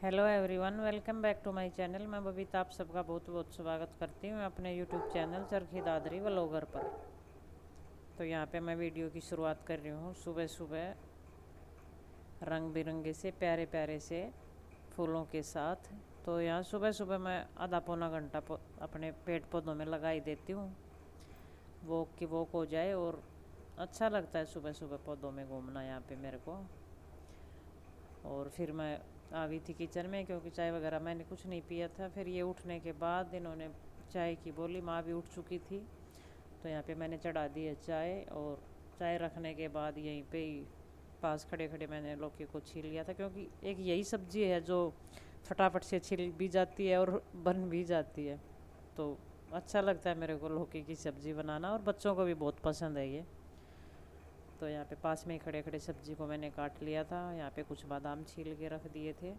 Hello everyone, welcome back to my channel. मैं बबीता आप सबका बहुत बहुत स्वागत करती हूँ अपने YouTube channel Charkhi Dadri vlogger पर। तो यहाँ पे मैं वीडियो की शुरुआत कर रही हूँ सुबह सुबह रंग बिरंगे से प्यारे प्यारे से फूलों के साथ। तो यहाँ सुबह सुबह मैं आधा पौना घंटा अपने पेड़ पौधों में लगा ही देती हूँ, वॉक की वॉक हो जाए। और अच्छा लगता है सुबह सुबह पौधों में घूमना यहाँ पे मेरे को। और फिर मैं आ गई थी किचन में, क्योंकि चाय वगैरह मैंने कुछ नहीं पिया था। फिर ये उठने के बाद इन्होंने चाय की बोली, माँ भी उठ चुकी थी। तो यहाँ पे मैंने चढ़ा दी है चाय, और चाय रखने के बाद यहीं पे ही पास खड़े खड़े मैंने लौकी को छील लिया था, क्योंकि एक यही सब्जी है जो फटाफट से छिल भी जाती है और बन भी जाती है। तो अच्छा लगता है मेरे को लौकी की सब्ज़ी बनाना, और बच्चों को भी बहुत पसंद है ये। तो यहाँ पे पास में ही खड़े खड़े सब्जी को मैंने काट लिया था। यहाँ पे कुछ बादाम छील के रख दिए थे,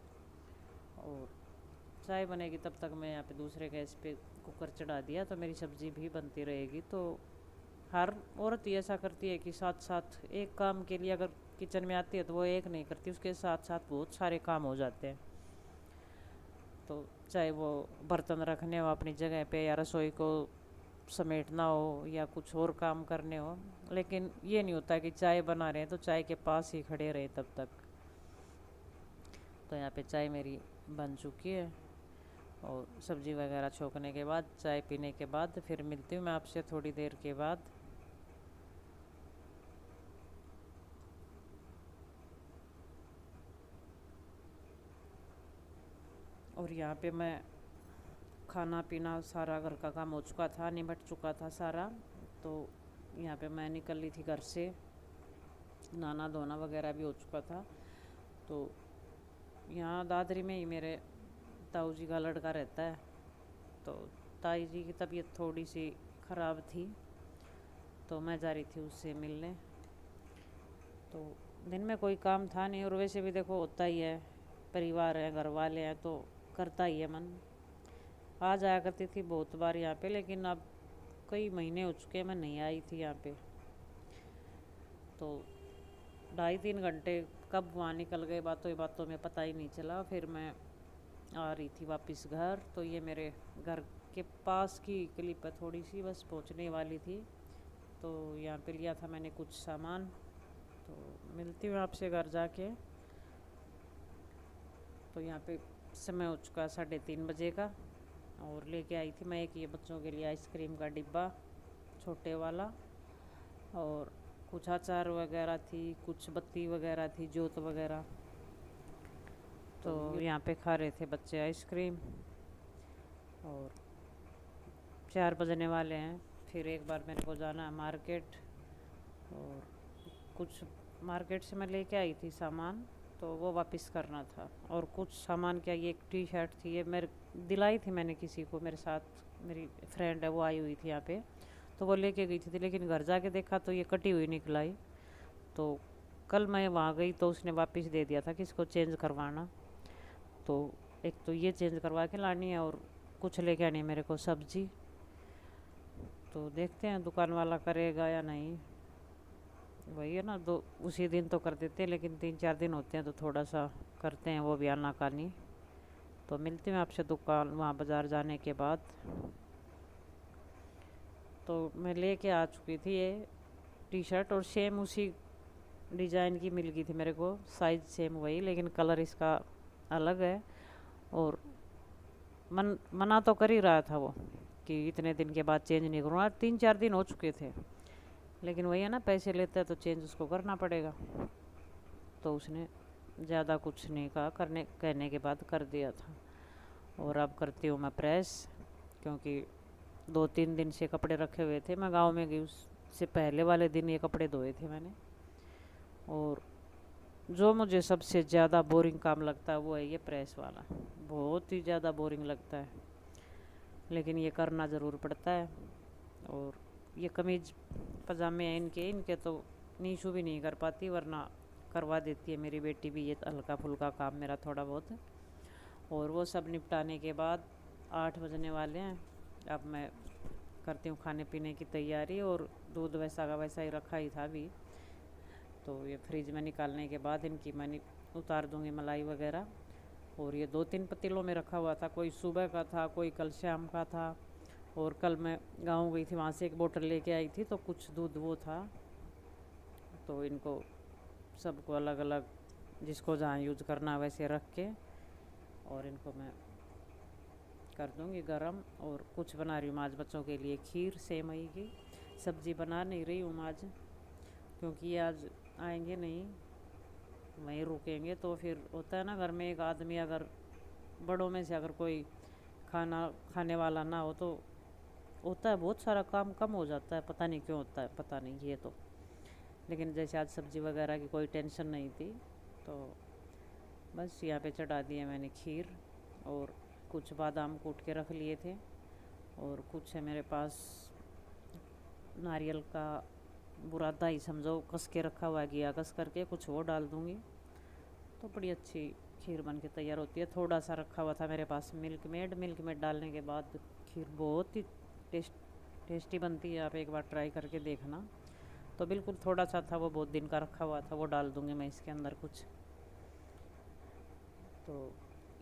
और चाय बनेगी तब तक मैं यहाँ पे दूसरे गैस पे कुकर चढ़ा दिया, तो मेरी सब्ज़ी भी बनती रहेगी। तो हर औरत ही ऐसा करती है कि साथ साथ एक काम के लिए अगर किचन में आती है तो वो एक नहीं करती, उसके साथ साथ बहुत सारे काम हो जाते हैं। तो चाहे वो बर्तन रखने हो अपनी जगह पे, या रसोई को समेटना हो, या कुछ और काम करने हो, लेकिन ये नहीं होता कि चाय बना रहे हैं तो चाय के पास ही खड़े रहे तब तक। तो यहाँ पे चाय मेरी बन चुकी है, और सब्ज़ी वगैरह छोंकने के बाद, चाय पीने के बाद फिर मिलती हूँ मैं आपसे थोड़ी देर के बाद। और यहाँ पे मैं खाना पीना सारा घर का काम हो चुका था, निपट चुका था सारा। तो यहाँ पे मैं निकल ली थी घर से, नहाना धोना वगैरह भी हो चुका था। तो यहाँ दादरी में ही मेरे ताऊ जी का लड़का रहता है। तो ताई जी की तबीयत थोड़ी सी ख़राब थी, तो मैं जा रही थी उससे मिलने। तो दिन में कोई काम था नहीं, और वैसे भी देखो होता ही है, परिवार है, घर वाले हैं, तो करता ही है मन। आ जाया करती थी बहुत बार यहाँ पे, लेकिन अब कई महीने हो चुके हैं मैं नहीं आई थी यहाँ पे। तो 2.5-3 घंटे कब वहाँ निकल गए बातों में पता ही नहीं चला। फिर मैं आ रही थी वापस घर। तो ये मेरे घर के पास की क्लिप है, थोड़ी सी बस पहुँचने वाली थी। तो यहाँ पे लिया था मैंने कुछ सामान। तो मिलती हूँ आपसे घर जाके। तो यहाँ पे समय हो चुका 3:30 बजे का, और लेके आई थी मैं एक ये बच्चों के लिए आइसक्रीम का डिब्बा छोटे वाला, और कुछ अचार वगैरह थी, कुछ बत्ती वगैरह थी, जोत वगैरह। तो यहाँ पे खा रहे थे बच्चे आइसक्रीम, और 4 बजने वाले हैं। फिर एक बार मेरे को जाना है मार्केट, और कुछ मार्केट से मैं लेके आई थी सामान, तो वो वापस करना था। और कुछ सामान क्या, ये एक टी शर्ट थी, ये मेरे दिलाई थी मैंने किसी को, मेरे साथ मेरी फ्रेंड है वो आई हुई थी यहाँ पे, तो वो लेके गई थी। लेकिन घर जाके देखा तो ये कटी हुई निकल आई। तो कल मैं वहाँ गई तो उसने वापस दे दिया था कि इसको चेंज करवाना। तो एक तो ये चेंज करवा के लानी है, और कुछ लेके आनी है मेरे को सब्जी। तो देखते हैं दुकान वाला करेगा या नहीं। वही है ना, दो उसी दिन तो कर देते हैं, लेकिन 3-4 दिन होते हैं तो थोड़ा सा करते हैं वो भी आनाकानी। तो मिलती हूँ आपसे दुकान वहाँ बाज़ार जाने के बाद। तो मैं लेके आ चुकी थी ये टी शर्ट, और सेम उसी डिज़ाइन की मिल गई थी मेरे को, साइज़ सेम वही, लेकिन कलर इसका अलग है। और मना तो कर ही रहा था वो कि इतने दिन के बाद चेंज नहीं करूँगा। 3-4 दिन हो चुके थे, लेकिन वही है ना, पैसे लेता है तो चेंज उसको करना पड़ेगा। तो उसने ज़्यादा कुछ नहीं कहा, करने कहने के बाद कर दिया था। और अब करती हूँ मैं प्रेस, क्योंकि 2-3 दिन से कपड़े रखे हुए थे। मैं गांव में गई उससे पहले वाले दिन ये कपड़े धोए थे मैंने। और जो मुझे सबसे ज़्यादा बोरिंग काम लगता है वो है ये प्रेस वाला, बहुत ही ज़्यादा बोरिंग लगता है, लेकिन ये करना ज़रूर पड़ता है। और ये कमीज पजामे हैं इनके इनके तो नीशू भी नहीं कर पाती, वरना करवा देती है मेरी बेटी भी ये हल्का फुल्का काम मेरा थोड़ा बहुत। और वो सब निपटाने के बाद 8 बजने वाले हैं। अब मैं करती हूँ खाने पीने की तैयारी, और दूध वैसा का वैसा ही रखा ही था अभी। तो ये फ्रिज में निकालने के बाद इनकी मैं उतार दूँगी मलाई वगैरह। और ये 2-3 पतीलों में रखा हुआ था, कोई सुबह का था, कोई कल शाम का था। और कल मैं गाँव गई थी, वहाँ से एक बोतल लेके आई थी, तो कुछ दूध वो था। तो इनको सबको अलग अलग जिसको जहाँ यूज करना वैसे रख के और इनको मैं कर दूँगी गरम। और कुछ बना रही हूँ आज बच्चों के लिए खीर सेवई की। सब्ज़ी बना नहीं रही हूँ आज, क्योंकि ये आज आएंगे नहीं, वहीं रुकेंगे। तो फिर होता है ना, घर में एक आदमी अगर बड़ों में से अगर कोई खाना खाने वाला ना हो तो होता है बहुत सारा काम कम हो जाता है, पता नहीं क्यों होता है, पता नहीं ये तो। लेकिन जैसे आज सब्ज़ी वगैरह की कोई टेंशन नहीं थी, तो बस यहाँ पे चढ़ा दिया मैंने खीर। और कुछ बादाम कूट के रख लिए थे, और कुछ है मेरे पास नारियल का बुरादा ही समझो, कस के रखा हुआ है, घिया कस करके, कुछ वो डाल दूँगी तो बड़ी अच्छी खीर बन के तैयार होती है। थोड़ा सा रखा हुआ था मेरे पास मिल्क मेड डालने के बाद खीर बहुत ही टेस्टी बनती है। आप एक बार ट्राई करके देखना। तो बिल्कुल थोड़ा सा था, वो बहुत दिन का रखा हुआ था, वो डाल दूँगी मैं इसके अंदर कुछ। तो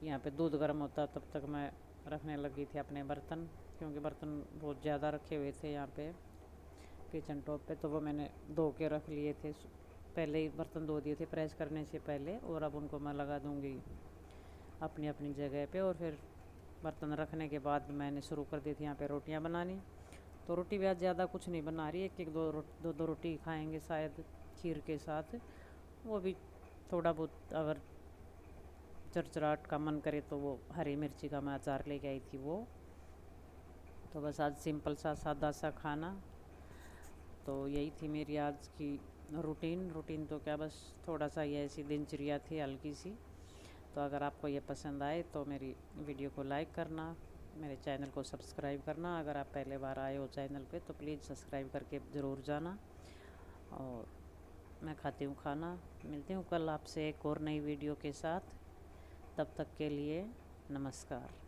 यहाँ पे दूध गर्म होता तब तक मैं रखने लगी थी अपने बर्तन, क्योंकि बर्तन बहुत ज़्यादा रखे हुए थे यहाँ पे किचन टॉप पे। तो वो मैंने धो के रख लिए थे, पहले ही बर्तन धो दिए थे प्रेस करने से पहले। और अब उनको मैं लगा दूँगी अपनी अपनी जगह पे। और फिर बर्तन रखने के बाद मैंने शुरू कर दी थी यहाँ पे रोटियाँ बनानी। तो रोटी भी आज ज़्यादा कुछ नहीं बना रही, एक एक दो रोटी खाएंगे शायद खीर के साथ। वो भी थोड़ा बहुत अगर चरचराहट का मन करे तो वो हरी मिर्ची का मैं अचार लेके आई थी वो। तो बस आज सिंपल सा सादा सा खाना। तो यही थी मेरी आज की रूटीन तो क्या, बस थोड़ा सा ये ऐसी दिनचर्या थी हल्की सी। तो अगर आपको ये पसंद आए तो मेरी वीडियो को लाइक करना, मेरे चैनल को सब्सक्राइब करना। अगर आप पहले बार आए हो चैनल पे तो प्लीज़ सब्सक्राइब करके ज़रूर जाना। और मैं खाती हूँ खाना, मिलती हूँ कल आपसे एक और नई वीडियो के साथ। तब तक के लिए नमस्कार।